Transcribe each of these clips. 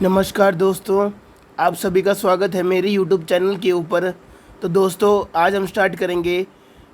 नमस्कार दोस्तों, आप सभी का स्वागत है मेरे यूट्यूब चैनल के ऊपर। तो दोस्तों, आज हम स्टार्ट करेंगे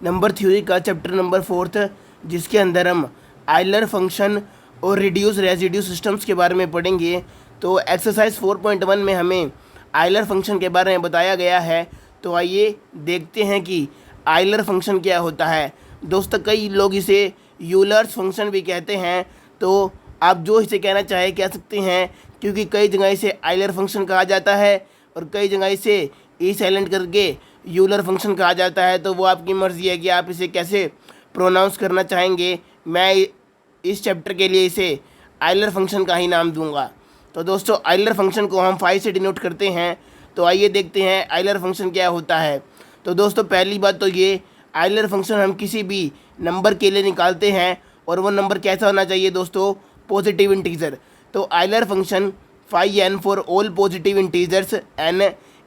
नंबर थ्योरी का चैप्टर नंबर 4, जिसके अंदर हम आयलर फंक्शन और रिड्यूस रेजिड्यू सिस्टम्स के बारे में पढ़ेंगे। तो एक्सरसाइज 4.1 में हमें आयलर फंक्शन के बारे में बताया गया है। तो आइए देखते हैं कि आयलर फंक्शन क्या होता है। दोस्तों, कई लोग इसे यूलर्स फंक्शन भी कहते हैं। तो आप जो इसे कहना चाहे कह सकते हैं, क्योंकि कई जगह इसे आयलर फंक्शन कहा जाता है और कई जगह इसे ई साइलेंट करके यूलर फंक्शन कहा जाता है। तो वो आपकी मर्ज़ी है कि आप इसे कैसे प्रोनाउंस करना चाहेंगे। मैं इस चैप्टर के लिए इसे आयलर फंक्शन का ही नाम दूंगा। तो दोस्तों, आयलर फंक्शन को हम 5 से डिनोट करते हैं। तो आइए देखते हैं आयलर फंक्शन क्या होता है। तो दोस्तों, पहली बात तो ये, आयलर फंक्शन हम किसी भी नंबर के लिए निकालते हैं और वो नंबर कैसा होना चाहिए दोस्तों, पॉजिटिव इंटीजर। तो Euler function phi n for all positive integers n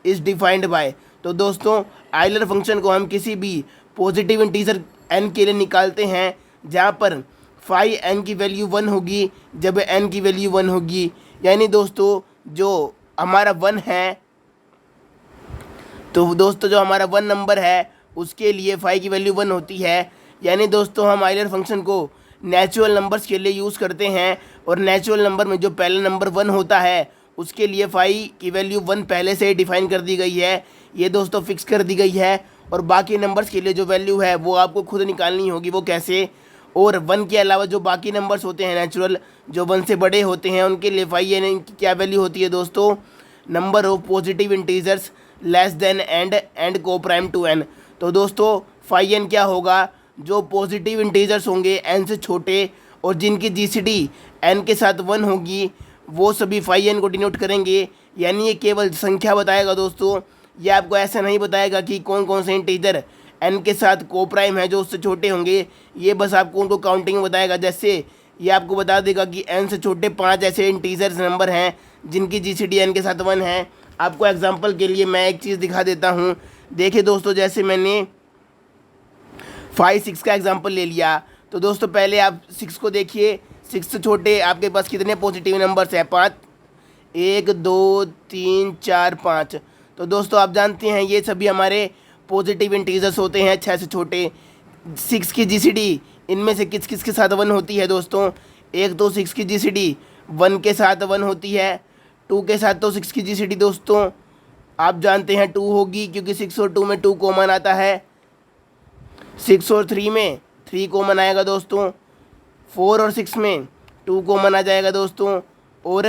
is defined by. तो दोस्तों, आयलर फंक्शन को हम किसी भी पॉजिटिव इंटीजर एन के लिए निकालते हैं जहाँ पर फाई एन की वैल्यू 1 होगी जब एन की वैल्यू 1 होगी। यानी दोस्तों, जो हमारा 1 है, तो दोस्तों जो हमारा 1 नंबर है उसके लिए फाई की वैल्यू 1 होती है। यानी दोस्तों, हम आयलर फंक्शन को नेचुरल नंबर्स के लिए यूज़ करते हैं और नेचुरल नंबर में जो पहला नंबर 1 होता है उसके लिए फाई की वैल्यू 1 पहले से ही डिफाइन कर दी गई है। ये दोस्तों फिक्स कर दी गई है। और बाकी नंबर्स के लिए जो वैल्यू है वो आपको खुद निकालनी होगी। वो कैसे? और 1 के अलावा जो बाकी नंबर्स होते हैं नेचुरल, जो 1 से बड़े होते हैं, उनके लिए फाई एन की क्या वैल्यू होती है दोस्तों, number of positive integers less than and को प्राइम टू एन। तो दोस्तों, फाई एन क्या होगा, जो पॉजिटिव इंटीजर्स होंगे एन से छोटे और जिनकी जीसीडी एन के साथ 1 होगी, वो सभी फाई एन को डिनोट करेंगे। यानी ये केवल संख्या बताएगा दोस्तों, ये आपको ऐसा नहीं बताएगा कि कौन कौन से इंटीजर एन के साथ को प्राइम है जो उससे छोटे होंगे। ये बस आपको उनको काउंटिंग बताएगा। जैसे ये आपको बता देगा कि एन से छोटे 5 ऐसे इंटीजर्स नंबर हैं जिनकी जीसीडी एन के साथ 1 है। आपको एग्जांपल के लिए मैं एक चीज़ दिखा देता हूँ। देखिए दोस्तों, जैसे मैंने 5, 6 का एग्जांपल ले लिया। तो दोस्तों, पहले आप 6 को देखिए। 6 से छोटे आपके पास कितने पॉजिटिव नंबर्स हैं? 5, 1 2 3 4 5। तो दोस्तों, आप जानते हैं ये सभी हमारे पॉजिटिव इंटीजर्स होते हैं 6 से छोटे। 6 की जीसीडी इनमें से किस किस के साथ 1 होती है दोस्तों? एक तो 6 की जीसीडी 1 के साथ 1 होती है। 2 के साथ तो 6 की जीसीडी दोस्तों आप जानते हैं 2 होगी, क्योंकि 6 और 2 में 2 कॉमन आता है। 6 और 3 में 3 कॉमन आएगा दोस्तों। 4 और 6 में 2 कॉमन आ जाएगा दोस्तों। और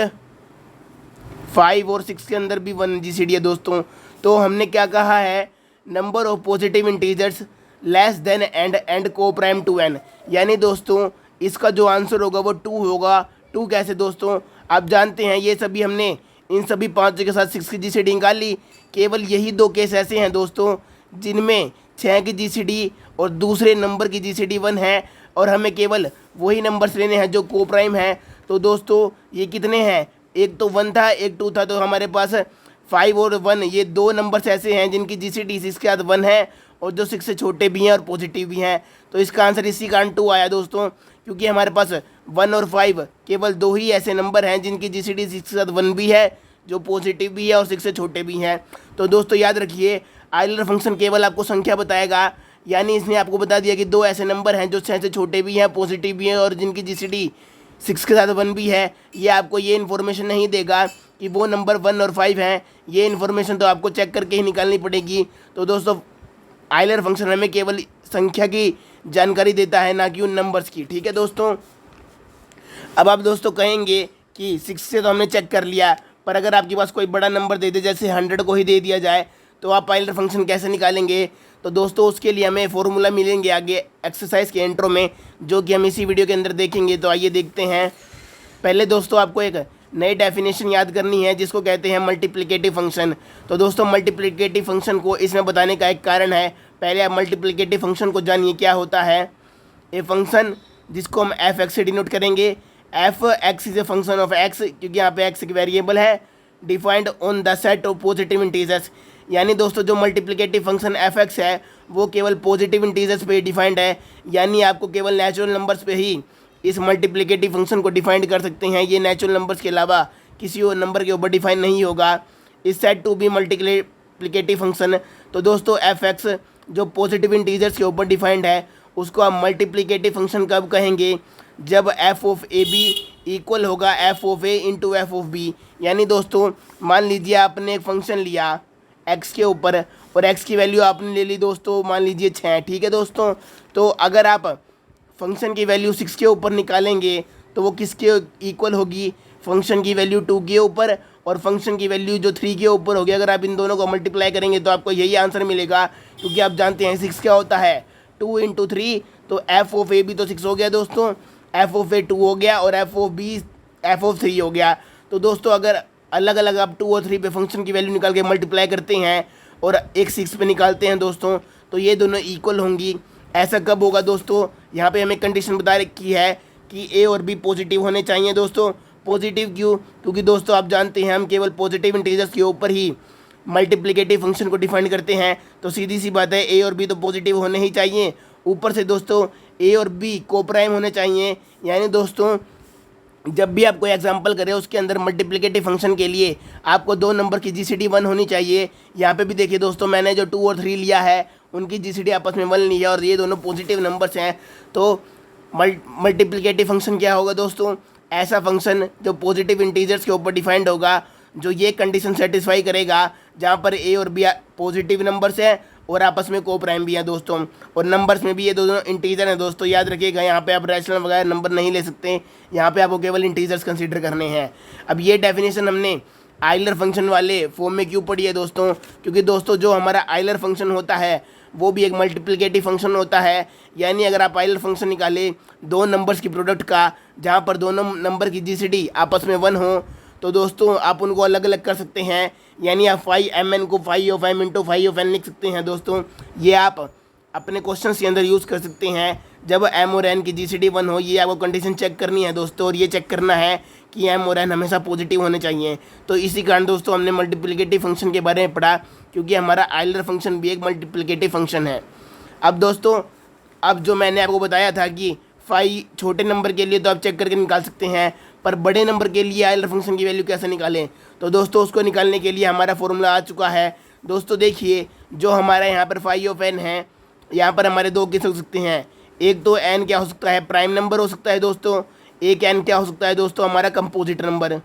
5 और 6 के अंदर भी 1 जीसीडी है दोस्तों। तो हमने क्या कहा है, number of positive integers less than and को प्राइम टू एन। यानी दोस्तों, इसका जो आंसर होगा वो 2 होगा। 2 कैसे दोस्तों? आप जानते हैं ये सभी हमने इन सभी 5 के साथ 6 की जीसीडी निकाल ली। केवल यही 2 केस ऐसे हैं दोस्तों जिनमें 6 की जीसीडी और दूसरे नंबर की जीसीडी 1 है, और हमें केवल वही नंबर्स लेने हैं जो को प्राइम है। तो दोस्तों, ये कितने हैं? एक तो 1 था, एक 2 था। तो हमारे पास 5 और 1, ये 2 नंबर्स ऐसे हैं जिनकी जीसीडी 6 के साथ 1 है और जो 6 से छोटे भी हैं और पॉजिटिव भी हैं। तो इसका आंसर इसी कारण 2 आया दोस्तों, क्योंकि हमारे पास 1 और 5 केवल 2 ही ऐसे नंबर हैं जिनकी जीसीडी 6 के साथ 1 भी है, जो पॉजिटिव भी है और 6 से छोटे भी हैं। तो दोस्तों याद रखिए, आयलर फंक्शन केवल आपको संख्या बताएगा। यानी इसने आपको बता दिया कि 2 ऐसे नंबर हैं जो 6 से छोटे भी हैं, पॉजिटिव भी हैं और जिनकी जीसीडी 6 के साथ 1 भी है। ये आपको ये इन्फॉर्मेशन नहीं देगा कि वो नंबर 1 और 5 हैं। ये इन्फॉर्मेशन तो आपको चेक करके ही निकालनी पड़ेगी। तो दोस्तों, आयलर फंक्शन हमें केवल संख्या की जानकारी देता है, ना कि उन नंबर्स की। ठीक है दोस्तों। अब आप दोस्तों कहेंगे कि 6 से तो हमने चेक कर लिया, पर अगर आपके पास कोई बड़ा नंबर दे दे, जैसे 100 को ही दे दिया जाए, तो आप आयलर फंक्शन कैसे निकालेंगे? तो दोस्तों, उसके लिए हमें फॉर्मूला मिलेंगे आगे एक्सरसाइज के इंट्रो में, जो कि हम इसी वीडियो के अंदर देखेंगे। तो आइए देखते हैं। पहले दोस्तों, आपको एक नई डेफिनेशन याद करनी है जिसको कहते हैं मल्टीप्लिकेटिव फंक्शन। तो दोस्तों, मल्टीप्लिकेटिव फंक्शन को इसमें बताने का एक कारण है। पहले आप मल्टीप्लिकेटिव फंक्शन को जानिए क्या होता है। ए फंक्शन जिसको हम एफ एक्स से डिनोट करेंगे। F x is a function of x, क्योंकि यहाँ पे एक्स एक वेरिएबल है, defined on the set of positive integers. यानी दोस्तों, जो मल्टीप्लिकेटिव फंक्शन एफ एक्स है वो केवल पॉजिटिव इंटीजर्स पे डिफाइंड है। यानी आपको केवल नेचुरल नंबर्स पे ही इस मल्टीप्लिकेटिव फंक्शन को डिफाइंड कर सकते हैं। ये नेचुरल नंबर्स के अलावा किसी और नंबर के ऊपर डिफाइन नहीं होगा। Is said to be multiplicative function. तो दोस्तों एफ एक्स जो पॉजिटिव इंटीजर्स के ऊपर डिफाइंड है उसको आप मल्टीप्लिकेटिव फंक्शन कब कहेंगे, जब F of A B equal होगा F of A into F of B. यानी दोस्तों मान लीजिए आपने एक फंक्शन लिया एक्स के ऊपर और एक्स की वैल्यू आपने ले ली दोस्तों मान लीजिए 6, ठीक है दोस्तों। तो अगर आप फंक्शन की वैल्यू 6 के ऊपर निकालेंगे तो वो किसके इक्वल होगी, फंक्शन की वैल्यू 2 के ऊपर और फंक्शन की वैल्यू जो 3 के ऊपर होगी। अगर आप इन दोनों को मल्टीप्लाई करेंगे तो आपको यही आंसर मिलेगा, क्योंकि आप जानते हैं 6 क्या होता है 2 इंटू 3। तो एफ ऑफ ए भी तो 6 हो गया दोस्तों, एफ ऑफ ए 2 हो गया और एफ ऑफ 3 हो गया। तो दोस्तों अगर अलग अलग आप 2 और 3 पे फंक्शन की वैल्यू निकाल के मल्टीप्लाई करते हैं और एक 6 पे निकालते हैं दोस्तों तो ये दोनों इक्वल होंगी। ऐसा कब होगा दोस्तों, यहाँ पे हमें कंडीशन बता रखी है कि ए और बी पॉजिटिव होने चाहिए दोस्तों। पॉजिटिव क्यों, क्योंकि दोस्तों आप जानते हैं हम केवल पॉजिटिव इंटीजर्स के ऊपर ही मल्टीप्लिकेटिव फंक्शन को डिफाइन करते हैं। तो सीधी सी बात है ए और बी तो पॉजिटिव होने ही चाहिए। ऊपर से दोस्तों ए और बी कोप्राइम होने चाहिए। यानी दोस्तों जब भी आप कोई एग्जांपल करें उसके अंदर मल्टीप्लिकेटिव फंक्शन के लिए आपको 2 नंबर की जीसीडी 1 होनी चाहिए। यहाँ पे भी देखिए दोस्तों मैंने जो 2 और 3 लिया है उनकी जीसीडी आपस में 1 लिया और ये दोनों पॉजिटिव नंबर्स हैं। तो मल्टीप्लिकेटिव फंक्शन क्या होगा दोस्तों, ऐसा फंक्शन जो पॉजिटिव इंटीजर्स के ऊपर डिफाइंड होगा, जो ये कंडीशन सेटिस्फाई करेगा जहाँ पर ए और बी पॉजिटिव नंबर्स हैं और आपस में को प्राइम भी है दोस्तों, और नंबर्स में भी ये दोनों इंटीजर हैं दोस्तों। याद रखिएगा यहाँ पे आप रैशनल वगैरह नंबर नहीं ले सकते, यहाँ पे आपको केवल इंटीजर्स कंसीडर करने हैं। अब ये डेफिनेशन हमने आइलर फंक्शन वाले फॉर्म में क्यों पढ़ी है दोस्तों, क्योंकि दोस्तों जो हमारा आइलर फंक्शन होता है वो भी एक मल्टीप्लिकेटिव फंक्शन होता है। यानी अगर आप आइलर फंक्शन निकालें 2 नंबर्स की प्रोडक्ट का जहाँ पर दोनों नंबर की जीसीडी आपस में 1 हो तो दोस्तों आप उनको अलग अलग कर सकते हैं। यानी आप फाई एम एन को phi of m into phi of n लिख सकते हैं दोस्तों। ये आप अपने क्वेश्चन के अंदर यूज़ कर सकते हैं जब एम और एन की जीसीडी 1 हो। ये आपको कंडीशन चेक करनी है दोस्तों, और ये चेक करना है कि एम और एन हमेशा पॉजिटिव होने चाहिए। तो इसी कारण दोस्तों हमने मल्टीप्लिकेटिव फंक्शन के बारे में पढ़ा, क्योंकि हमारा आइलर फंक्शन भी एक मल्टीप्लिकेटिव फंक्शन है। अब दोस्तों अब जो मैंने आपको बताया था कि फाई छोटे नंबर के लिए तो आप चेक करके निकाल सकते हैं, पर बड़े नंबर के लिए आइलर फंक्शन की वैल्यू कैसे निकालें, तो दोस्तों उसको निकालने के लिए हमारा फॉर्मूला आ चुका है दोस्तों। देखिए जो हमारा यहाँ पर फाई ऑफ एन है, यहाँ पर हमारे 2 केस हो सकते हैं। एक तो एन क्या हो सकता है, प्राइम नंबर हो सकता है दोस्तों। एक एन क्या हो सकता है दोस्तों, हमारा कंपोजिट नंबर।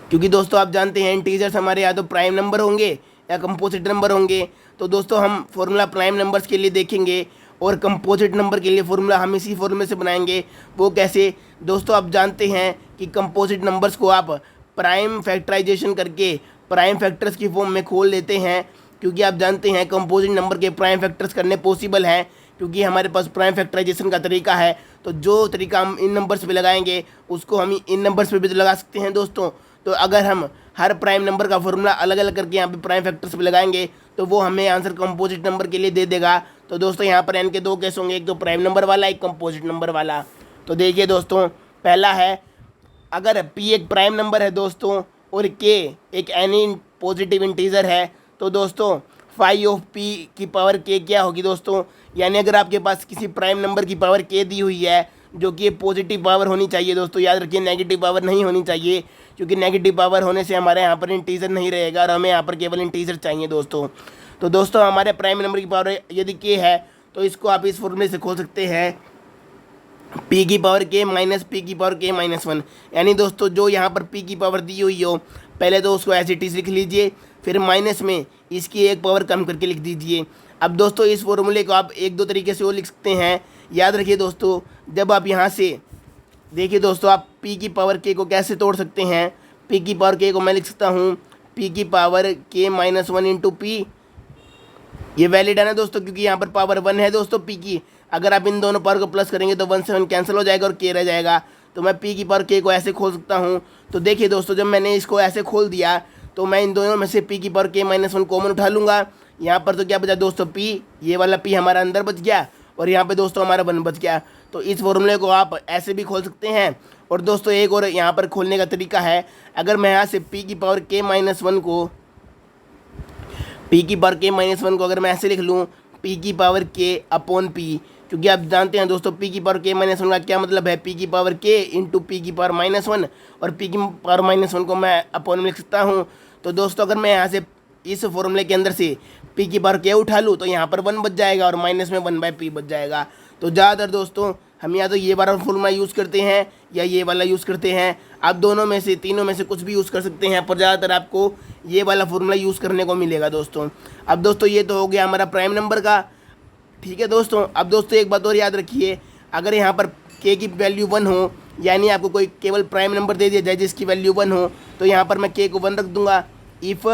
क्योंकि दोस्तों आप जानते हैं इंटीजर्स हमारे या तो प्राइम नंबर होंगे या कंपोजिट नंबर होंगे। तो दोस्तों हम फॉर्मूला प्राइम नंबर्स के लिए देखेंगे और कंपोजिट नंबर के लिए फॉर्मूला हम इसी फॉर्मूले से बनाएंगे। वो कैसे दोस्तों, आप जानते हैं कि कंपोजिट नंबर्स को आप प्राइम फैक्टराइजेशन करके प्राइम फैक्टर्स की फॉर्म में खोल लेते हैं, क्योंकि आप जानते हैं कंपोजिट नंबर के प्राइम फैक्टर्स करने पॉसिबल हैं, क्योंकि हमारे पास प्राइम फैक्टराइजेशन का तरीका है। तो जो तरीका हम इन नंबर्स पे लगाएंगे उसको हम इन नंबर्स पे भी तो लगा सकते हैं दोस्तों। तो अगर हम हर प्राइम नंबर का फॉर्मूला अलग अलग करके यहाँ पे प्राइम फैक्टर्स पे लगाएंगे तो वो हमें आंसर कंपोजिट नंबर के लिए दे देगा। तो दोस्तों यहाँ पर एन के 2 केस होंगे, एक तो प्राइम नंबर वाला, एक कंपोजिट नंबर वाला। तो देखिए दोस्तों पहला है, अगर पी एक प्राइम नंबर है दोस्तों और के एक एनी पॉजिटिव इंटीजर है तो दोस्तों फाई ऑफ पी की पावर के क्या होगी दोस्तों। यानी अगर आपके पास किसी प्राइम नंबर की पावर के दी हुई है जो कि पॉजिटिव पावर होनी चाहिए दोस्तों, याद रखिए नेगेटिव पावर नहीं होनी चाहिए, क्योंकि नेगेटिव पावर होने से हमारे यहाँ पर इंटीजर नहीं रहेगा और हमें यहाँ पर केवल इंटीजर चाहिए दोस्तों। तो दोस्तों हमारे प्राइम नंबर की पावर यदि के है तो इसको आप इस फॉर्मूले से खोल सकते हैं, पी की पावर के माइनस पी की पावर के माइनस 1। यानी दोस्तों जो यहाँ पर पी की पावर दी हुई हो पहले तो उसको एज इट इज लिख लीजिए, फिर माइनस में इसकी एक पावर कम करके लिख दीजिए। अब दोस्तों इस फॉर्मूले को आप 1-2 तरीके से वो लिख सकते हैं। याद रखिए दोस्तों जब आप यहाँ से देखिए दोस्तों आप पी की पावर के को कैसे तोड़ सकते हैं। पी की पावर के को मैं लिख सकता हूँ पी की पावर के माइनस 1 इंटू पी। ये वैलिड है ना दोस्तों, क्योंकि यहाँ पर पावर 1 है दोस्तों पी की। अगर आप इन दोनों पावर को प्लस करेंगे तो 1 से 1 कैंसिल हो जाएगा और के रह जाएगा। तो मैं पी की पावर के को ऐसे खोल सकता हूँ। तो देखिए दोस्तों जब मैंने इसको ऐसे खोल दिया तो मैं इन दोनों में से पी की पावर के माइनस 1 कॉमन उठा लूँगा। यहाँ पर तो क्या बचा दोस्तों पी, ये वाला पी हमारा अंदर बच गया और यहाँ पे दोस्तों हमारा 1 बच गया। तो इस फॉर्मूले को आप ऐसे भी खोल सकते हैं। और दोस्तों एक और यहाँ पर खोलने का तरीका है, अगर मैं यहाँ से पी की पावर के माइनस 1 को अगर मैं ऐसे लिख लूँ पी की पावर के अपॉन पी, क्योंकि आप जानते हैं दोस्तों पी की पावर के माइनस वन का क्या मतलब है, पी की पावर के इंटू पी की पावर माइनस वन, और पी की पावर माइनस वन को मैं अपॉन में लिख सकता हूँ। तो दोस्तों अगर मैं यहाँ से इस फॉर्मूले के अंदर से पी की पावर के उठा लूँ तो यहाँ पर वन बच जाएगा और माइनस में वन बाई पी बच जाएगा। तो ज़्यादातर दोस्तों हम या तो ये वाला फॉर्मूला यूज़ करते हैं या ये वाला यूज़ करते हैं। आप दोनों में से तीनों में से कुछ भी यूज़ कर सकते हैं, पर ज़्यादातर आपको ये वाला फॉर्मूला यूज़ करने को मिलेगा दोस्तों। अब दोस्तों ये तो हो गया हमारा प्राइम नंबर का, ठीक है दोस्तों। अब दोस्तों एक बात और याद रखिए, अगर यहाँ पर के की वैल्यू वन हो, यानी आपको कोई केवल प्राइम नंबर दे दिया जाए जिसकी वैल्यू वन हो, तो यहाँ पर मैं के को वन रख दूंगा। इफ़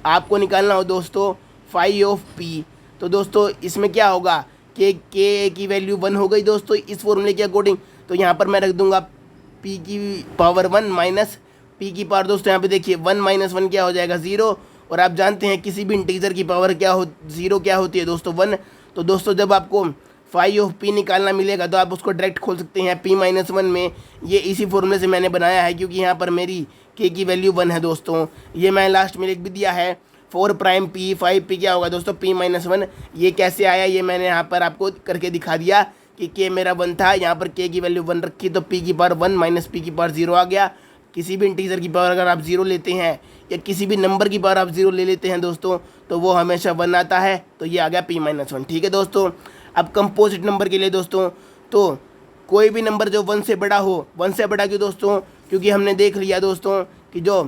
आपको निकालना हो दोस्तों फाई ऑफ पी, तो दोस्तों इसमें क्या होगा, के की वैल्यू वन हो गई दोस्तों इस फॉर्मूले के अकॉर्डिंग। तो यहाँ पर मैं रख दूंगा पी की पावर वन माइनस पी की पावर, दोस्तों यहाँ पे देखिए वन माइनस वन क्या हो जाएगा, ज़ीरो। और आप जानते हैं किसी भी इंटीजर की पावर क्या हो, ज़ीरो क्या होती है दोस्तों, वन। तो दोस्तों जब आपको फाई ऑफ पी निकालना मिलेगा तो आप उसको डायरेक्ट खोल सकते हैं पी माइनस वन में। ये इसी फॉर्मूले से मैंने बनाया है क्योंकि यहाँ पर मेरी के की वैल्यू वन है दोस्तों। ये मैं लास्ट में लिख भी दिया है, four prime P five P क्या होगा दोस्तों पी माइनस वन। ये कैसे आया ये मैंने यहाँ पर आपको करके दिखा दिया कि के मेरा वन था, यहाँ पर के की वैल्यू वन रखी तो पी की पावर वन माइनस पी की पावर ज़ीरो आ गया। किसी भी इंटीजर की पावर अगर आप ज़ीरो लेते हैं या किसी भी नंबर की पावर आप ज़ीरो ले लेते हैं दोस्तों तो वो हमेशा वन आता है। तो ये आ गया पी माइनस वन, ठीक है दोस्तों। अब कंपोजिट नंबर के लिए दोस्तों, तो कोई भी नंबर जो वन से बड़ा हो, वन से बड़ा क्यों दोस्तों, क्योंकि हमने देख लिया दोस्तों कि जो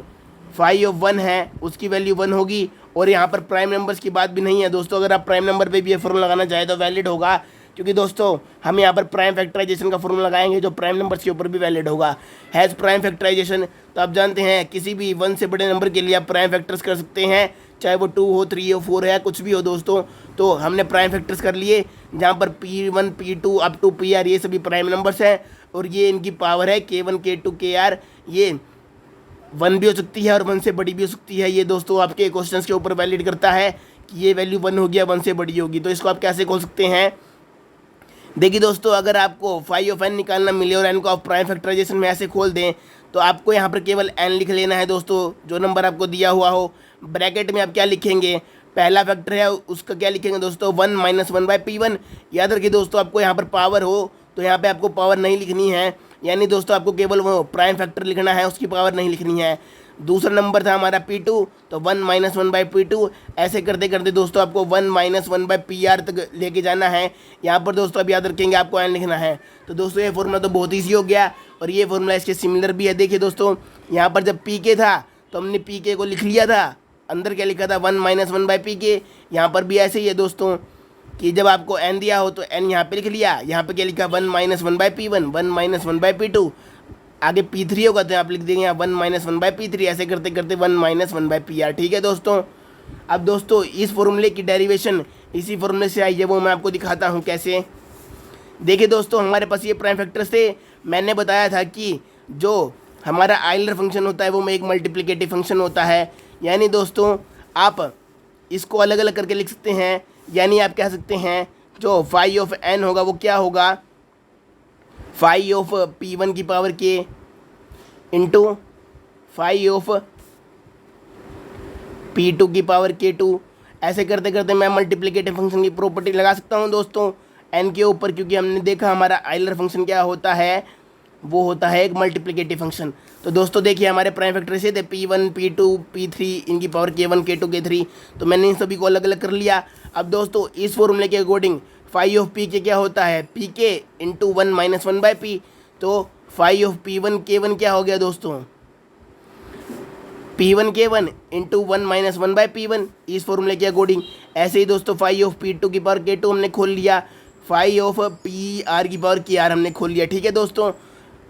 फाई ऑफ वन है उसकी वैल्यू वन होगी। और यहाँ पर प्राइम नंबर्स की बात भी नहीं है दोस्तों, अगर आप प्राइम नंबर पे भी ये फॉर्मूला लगाना चाहें तो वैलिड होगा, क्योंकि दोस्तों हम यहाँ पर प्राइम फैक्टराइजेशन का फॉर्मूला लगाएंगे जो प्राइम नंबर्स के ऊपर भी वैलिड होगा। हैज़ प्राइम फैक्टराइजेशन, तो आप जानते हैं किसी भी वन से बड़े नंबर के लिए आप प्राइम फैक्टर्स कर सकते हैं, चाहे वो टू हो, थ्री हो, फोर है, कुछ भी हो दोस्तों। तो हमने प्राइम फैक्टर्स कर लिए जहाँ पर p one p two up to p r ये सभी प्राइम नंबर्स हैं और ये इनकी पावर है के वन के टू के आर। ये वन भी हो सकती है और वन से बड़ी भी हो सकती है। ये दोस्तों आपके क्वेश्चंस के ऊपर वैलिड करता है कि ये वैल्यू वन होगी या वन से बड़ी होगी। तो इसको आप कैसे खोल सकते हैं, देखिए दोस्तों, अगर आपको फाई ऑफ एन निकालना मिले और एन को आप प्राइम फैक्टराइजेशन में ऐसे खोल दें तो आपको यहाँ पर केवल एन लिख लेना है दोस्तों, जो नंबर आपको दिया हुआ हो। ब्रैकेट में आप क्या लिखेंगे, पहला फैक्टर है उसका क्या लिखेंगे दोस्तों, one minus one by p one. याद रखिए दोस्तों, आपको यहाँ पर पावर हो तो यहाँ पे आपको पावर नहीं लिखनी है, यानी दोस्तों आपको केवल वो प्राइम फैक्टर लिखना है, उसकी पावर नहीं लिखनी है। दूसरा नंबर था हमारा पी टू, तो one minus one by p two. ऐसे करते करते दोस्तों आपको one minus one by p r तक लेके जाना है। यहाँ पर दोस्तों अब याद रखेंगे आपको एन लिखना है। तो दोस्तों ये फॉर्मूला तो बहुत ईजी हो गया और ये फॉर्मूला इसके सिमिलर भी है। देखिए दोस्तों, यहाँ पर जब पी के था तो हमने पी के को लिख लिया था, अंदर क्या लिखा था, one minus one by P के। यहाँ पर भी ऐसे ही है दोस्तों कि जब आपको एन दिया हो तो एन यहाँ पे लिख लिया, यहाँ पे क्या लिखा, one minus one by p one, one minus one by p two. आगे पी थ्री होगा तो आप लिख देंगे यहाँ one minus one by p three. ऐसे करते करते one minus one by p r, ठीक है दोस्तों। अब दोस्तों इस फॉर्मूले की डेरिवेशन इसी फॉर्मूले से आई है, वो मैं आपको दिखाता हूँ कैसे। देखिए दोस्तों, हमारे पास ये प्राइम फैक्टर्स थे। मैंने बताया था कि जो हमारा आइलर फंक्शन होता है वो में एक मल्टीप्लिकेटिव फंक्शन होता है, यानी दोस्तों आप इसको अलग अलग करके लिख सकते हैं। यानी आप कह सकते हैं जो फाई ऑफ एन होगा वो क्या होगा, फाई ऑफ पी वन की पावर के into phi of p two की पावर के टू। ऐसे करते करते मैं मल्टीप्लिकेटिव फंक्शन की प्रॉपर्टी लगा सकता हूँ दोस्तों एन के ऊपर, क्योंकि हमने देखा हमारा आइलर फंक्शन क्या होता है, वो होता है एक मल्टीप्लिकेटिव फंक्शन। तो दोस्तों देखिए हमारे प्राइम फैक्टर से थे p one p two p three, इनकी पावर के वन के टू के थ्री। तो मैंने इन सभी को अलग अलग कर लिया। अब दोस्तों इस फॉर्मूले के अकॉर्डिंग फाई ऑफ पी के क्या होता है, पी के into one minus one by P. तो फाई ऑफ पी वन के वन क्या हो गया दोस्तों, पी वन के one into one minus one by p one, इस फॉर्मूले के अकॉर्डिंग। ऐसे ही दोस्तों फाई ऑफ पी टू की पावर के टू हमने खोल लिया, फाई ऑफ पी आर की पावर के आर हमने खोल लिया, ठीक है दोस्तों।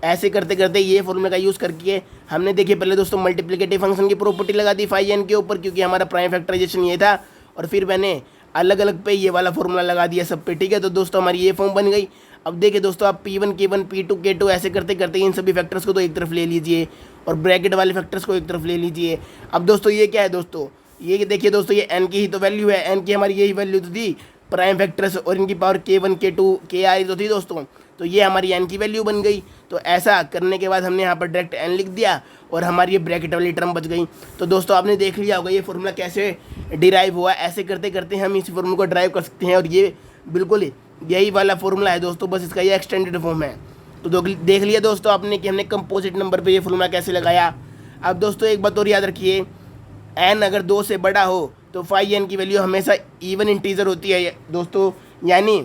ऐसे करते करते ये फॉर्मूले का यूज़ करके हमने देखिए पहले दोस्तों मल्टीप्लिकेटिव फंक्शन की प्रॉपर्टी लगा दी फाई एन के ऊपर, क्योंकि हमारा प्राइम फैक्टराइजेशन ये था। और फिर मैंने अलग अलग पे ये वाला फॉर्मूला लगा दिया सब पे, ठीक है। तो दोस्तों हमारी ये फॉर्म बन गई। अब देखिए दोस्तों, आप पी वन के वन पी टू के टू ऐसे करते करते इन सभी फैक्टर्स को तो एक तरफ ले लीजिए और ब्रैकेट वाले फैक्टर्स को एक तरफ ले लीजिए। अब दोस्तों ये क्या है दोस्तों, ये देखिए दोस्तों, ये एन की ही तो वैल्यू है, एन की हमारी यही वैल्यू तो थी प्राइम फैक्टर्स, और इनकी पावर के वन के टू के आर तो थी दोस्तों। तो ये हमारी एन की वैल्यू बन गई। तो ऐसा करने के बाद हमने यहाँ पर डायरेक्ट एन लिख दिया और हमारी ये ब्रैकेट वाली टर्म बच गई। तो दोस्तों आपने देख लिया होगा ये फॉर्मूला कैसे डिराइव हुआ। ऐसे करते करते हम इस फॉर्मूले को ड्राइव कर सकते हैं और ये बिल्कुल यही वाला फॉर्मूला है दोस्तों, बस इसका ये एक्सटेंडेड फॉर्म है। तो देख लिया दोस्तों आपने कि हमने कंपोजिट नंबर पे ये फॉर्मूला कैसे लगाया। अब दोस्तों एक बात और याद रखिए, n अगर 2 से बड़ा हो तो फाई n की वैल्यू हमेशा इवन इंटीजर होती है दोस्तों, यानी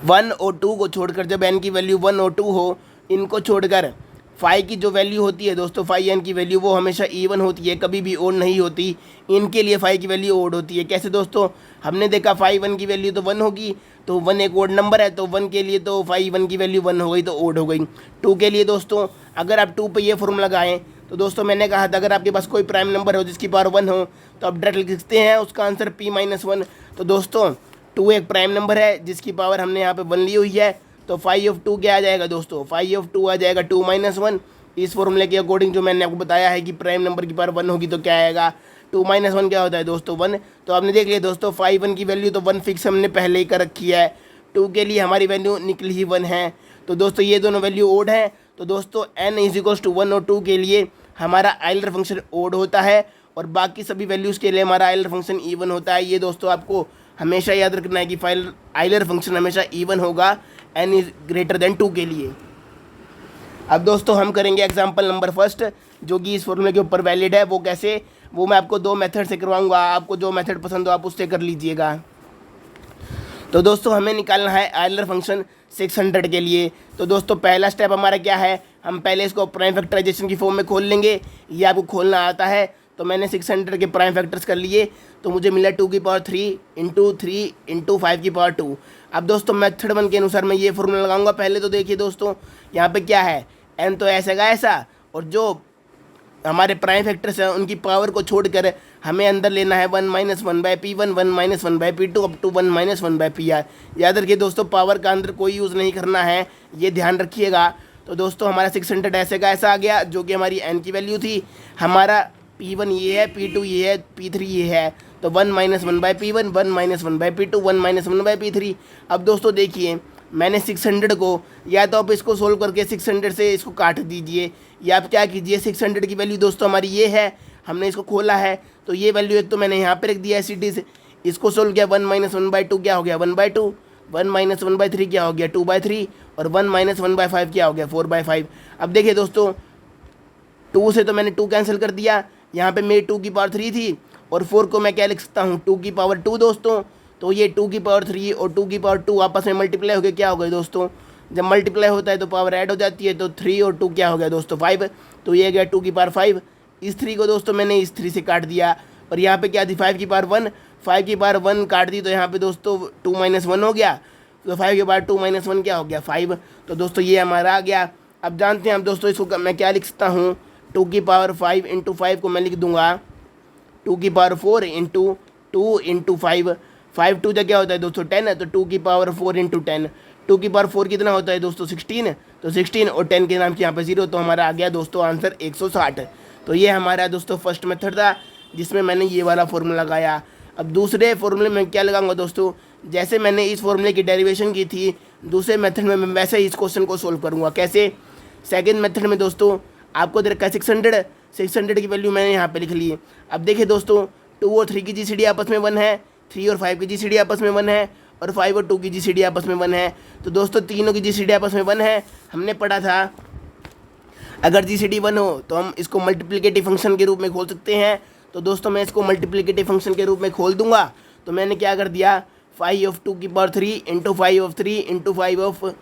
1 और 2 को छोड़कर, जब n की वैल्यू 1 और 2 हो, इनको छोड़कर फाई की जो वैल्यू होती है दोस्तों, फाई n की वैल्यू वो हमेशा इवन होती है, कभी भी ओड नहीं होती। इनके लिए फाई की वैल्यू ओड होती है। कैसे दोस्तों, हमने देखा फाई 1 की वैल्यू तो 1 होगी, तो 1 एक ओड नंबर है, तो 1 के लिए तो फाई 1 की वैल्यू 1 हो गई तो ओड हो गई। 2 के लिए दोस्तों अगर आप 2 पे ये फॉर्मूला लगाएं तो दोस्तों मैंने कहा था अगर आपके पास कोई प्राइम नंबर हो जिसकी पावर 1 हो तो आप डायरेक्ट लिख सकते हैं उसका आंसर p-1। तो दोस्तों 2 एक प्राइम नंबर है जिसकी पावर हमने यहाँ पे 1 ली हुई है, तो फाई ऑफ 2 क्या आ जाएगा दोस्तों, फाई ऑफ 2 आ जाएगा 2-1। इस फॉर्मूले के अकॉर्डिंग जो मैंने आपको बताया है कि प्राइम नंबर की पावर 1 होगी तो क्या आएगा, 2-1 क्या होता है दोस्तों 1। तो आपने देख लिया दोस्तों फाई 1 की वैल्यू तो 1 फिक्स हमने पहले ही कर रखी है, 2 के लिए हमारी वैल्यू निकली ही 1 है। तो दोस्तों ये दोनों वैल्यू ओड हैं, तो दोस्तों n = 1 और 2 के लिए हमारा आइलर फंक्शन ओड होता है और बाकी सभी वैल्यूज़ के लिए हमारा आइलर फंक्शन इवन होता है। ये दोस्तों आपको हमेशा याद रखना है कि आइलर फंक्शन हमेशा इवन होगा n > 2 के लिए। अब दोस्तों हम करेंगे एग्जाम्पल नंबर फर्स्ट, जो कि इस फॉर्मूले के ऊपर वैलिड है। वो कैसे, वो मैं आपको 2 मेथड से करवाऊंगा, आपको जो मेथड पसंद हो आप उससे कर लीजिएगा। तो दोस्तों हमें निकालना है आइलर फंक्शन 600 के लिए। तो दोस्तों पहला स्टेप हमारा क्या है, हम पहले इसको प्राइम फैक्टराइजेशन की फॉर्म में खोल लेंगे। ये आपको खोलना आता है, तो मैंने 600 के प्राइम फैक्टर्स कर लिए, तो मुझे मिला 2 की पावर 3 × 3 × 5 की पावर 2। अब दोस्तों मेथड 1 के अनुसार मैं ये फॉर्मूला लगाऊंगा। पहले तो देखिए दोस्तों यहाँ पे क्या है, n तो ऐसा का ऐसा, और जो हमारे प्राइम फैक्टर्स हैं उनकी पावर को छोड़कर हमें अंदर लेना है 1 - 1/p1 1 - 1/p2 up to 1 - 1/pr। याद रखिए दोस्तों पावर का अंदर कोई यूज़ नहीं करना है, ये ध्यान रखिएगा। तो दोस्तों हमारा 600 ऐसे का ऐसा आ गया, जो कि हमारी n की वैल्यू थी। हमारा p1 ये है, p2 ये है, p3 ये है, तो 1 - 1/p1 1 - 1/p2 1 - 1/p3। अब दोस्तों देखिए मैंने 600 को, या तो आप इसको सोल्व करके 600 से इसको काट दीजिए, या आप क्या कीजिए 600 की वैल्यू दोस्तों हमारी ये है, हमने इसको खोला है तो ये वैल्यू एक तो मैंने यहाँ पे रख दिया है सीधी से। इसको सोल्व किया 1 - 1/2 क्या हो गया 1/2, 1 - 1/3 क्या हो गया 2/3, और 1 - 1/5 क्या हो गया 4/5। अब देखिए दोस्तों 2 से तो मैंने 2 कैंसिल कर दिया, यहाँ पे मेरी 2 की पावर 3 थी, और 4 को मैं क्या लिख सकता हूँ 2 की पावर 2 दोस्तों। तो ये 2 की पावर 3 और 2 की पावर 2 आपस में मल्टीप्लाई हो गए, क्या हो गए दोस्तों, जब मल्टीप्लाई होता है तो पावर ऐड हो जाती है, तो 3 और 2 क्या हो गया दोस्तों 5, तो ये गया 2 की पावर 5। इस 3 को दोस्तों मैंने इस 3 से काट दिया, और यहाँ पे क्या थी 5 की पावर 1, 5 की पावर 1 काट दी, तो यहाँ पे दोस्तों 2 - 1 हो गया, तो 5 की पावर 2 - 1 क्या हो गया 5। तो दोस्तों ये हमारा आ गया। अब जानते हैं हम दोस्तों इसको मैं क्या लिख सकता हूँ, 2 की पावर 5 × 5 को मैं लिख दूंगा 2 की पावर 4 × 2 × 5, 5 2 क्या होता है दोस्तों 10 है, तो 2 की पावर 4 × 10, 2 की पावर 4 कितना होता है दोस्तों 16, तो 16 और 10 के नाम से यहाँ पे 0, तो हमारा आ गया दोस्तों आंसर 160। तो ये हमारा दोस्तों फर्स्ट मेथड था जिसमें मैंने ये वाला फॉर्मूला लगाया। अब दूसरे फॉर्मूले में क्या लगाऊंगा दोस्तों, जैसे मैंने इस फॉर्मूले की डेरिवेशन की थी, दूसरे मेथड में मैं वैसे ही इस क्वेश्चन को सोल्व करूँगा। कैसे, सेकेंड मेथड में दोस्तों आपको दे रखा है 600 की वैल्यू मैंने यहाँ पे लिख ली है। अब देखिए दोस्तों 2 और 3 की जीसीडी आपस में 1 है, 3 और 5 की जीसीडी आपस में 1 है, और 5 और 2 की जीसीडी आपस में 1 है। तो दोस्तों तीनों की जीसीडी आपस में 1 है। हमने पढ़ा था अगर जीसीडी 1 हो तो हम इसको मल्टीप्लिकेटिव फंक्शन के रूप में खोल सकते हैं। तो दोस्तों मैं इसको मल्टीप्लिकेटिव फंक्शन के रूप में खोल दूंगा। तो मैंने क्या कर दिया 5 of 2 की पावर 3 × 5 of 3 × 5 of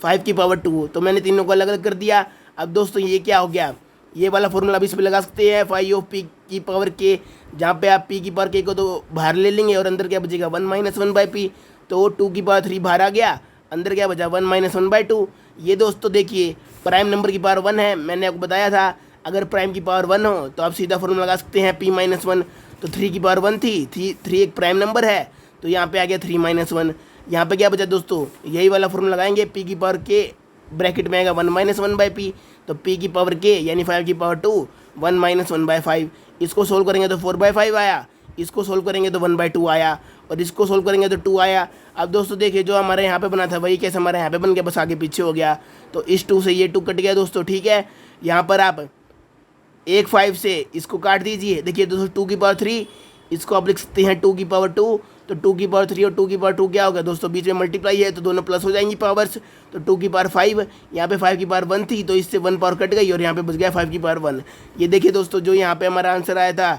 5 की पावर 2, तो मैंने तीनों को अलग अलग कर दिया। अब दोस्तों ये क्या हो गया, ये वाला फॉर्मूला भी इस पर लगा सकते हैं 5 of p की पावर k, जहाँ पे आप p की पावर k को तो बाहर ले लेंगे और अंदर क्या बचेगा 1 - 1/p, तो 2 की पावर 3 बाहर आ गया, अंदर क्या बचा 1 - 1/2। ये दोस्तों देखिए प्राइम नंबर की पावर 1 है, मैंने आपको बताया था अगर प्राइम की पावर 1 हो तो आप सीधा फॉर्मूला लगा सकते हैं p-1। तो 3 की पावर 1 थी, 3 एक प्राइम नंबर है, तो यहाँ पे आ गया 3 - 1। यहाँ पे क्या बचा दोस्तों, यही वाला फॉर्मूला लगाएंगे, p की पावर k ब्रैकेट में आएगा 1 - 1/p, तो p की पावर k यानी 5 की पावर 2 1 - 1/5। इसको सोल्व करेंगे तो 4/5 आया, इसको सोल्व करेंगे तो 1/2 आया, और इसको सोल्व करेंगे तो 2 आया। अब दोस्तों देखिए जो हमारे यहाँ पे बना था वही कैसे हमारे यहाँ पे बन गया, बस आगे पीछे हो गया। तो इस 2 से ये 2 कट गया दोस्तों, ठीक है। यहाँ पर आप 5 से इसको काट दीजिए, देखिए दोस्तों 2 की पावर 3, इसको आप लिख सकते हैं 2 की पावर 2, तो 2 की पावर 3 और 2 की पावर 2 क्या होगा दोस्तों, बीच में मल्टीप्लाई है तो दोनों प्लस हो जाएंगी पावर्स। तो 2 की पावर 5, यहाँ पे 5 की पावर 1 थी तो इससे 1 पावर कट गई और यहाँ पे बच गया 5 की पावर 1। ये देखिए दोस्तों, जो यहाँ पे हमारा आंसर आया था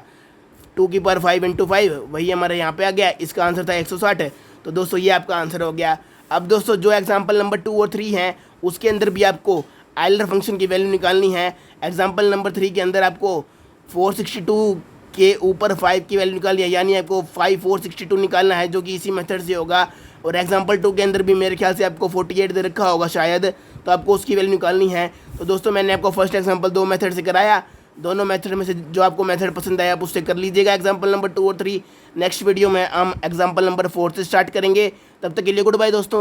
2 की पावर 5 इंटू 5, वही हमारा यहाँ पे आ गया। इसका आंसर था 160। तो दोस्तों ये आपका आंसर हो गया। अब दोस्तों जो एग्जाम्पल नंबर 2 और 3 हैं उसके अंदर भी आपको आइलर फंक्शन की वैल्यू निकालनी है। एग्जाम्पल नंबर 3 के अंदर आपको 462 के ऊपर 5 की वैल्यू निकालनी है, यानी आपको 462 निकालना है, जो कि इसी मेथड से होगा। और एग्जाम्पल 2 के अंदर भी मेरे ख्याल से आपको 48 दे रखा होगा शायद, तो आपको उसकी वैल्यू निकालनी है। तो दोस्तों मैंने आपको फर्स्ट एग्जाम्पल 2 मेथड से कराया। दोनों मेथड में से जो आपको मेथड पसंद आया आप उससे कर लीजिएगा एग्जाम्पल नंबर 2 और 3। नेक्स्ट वीडियो में हम एग्जाम्पल नंबर 4 से स्टार्ट करेंगे। तब तक के लिए गुड बाय दोस्तों।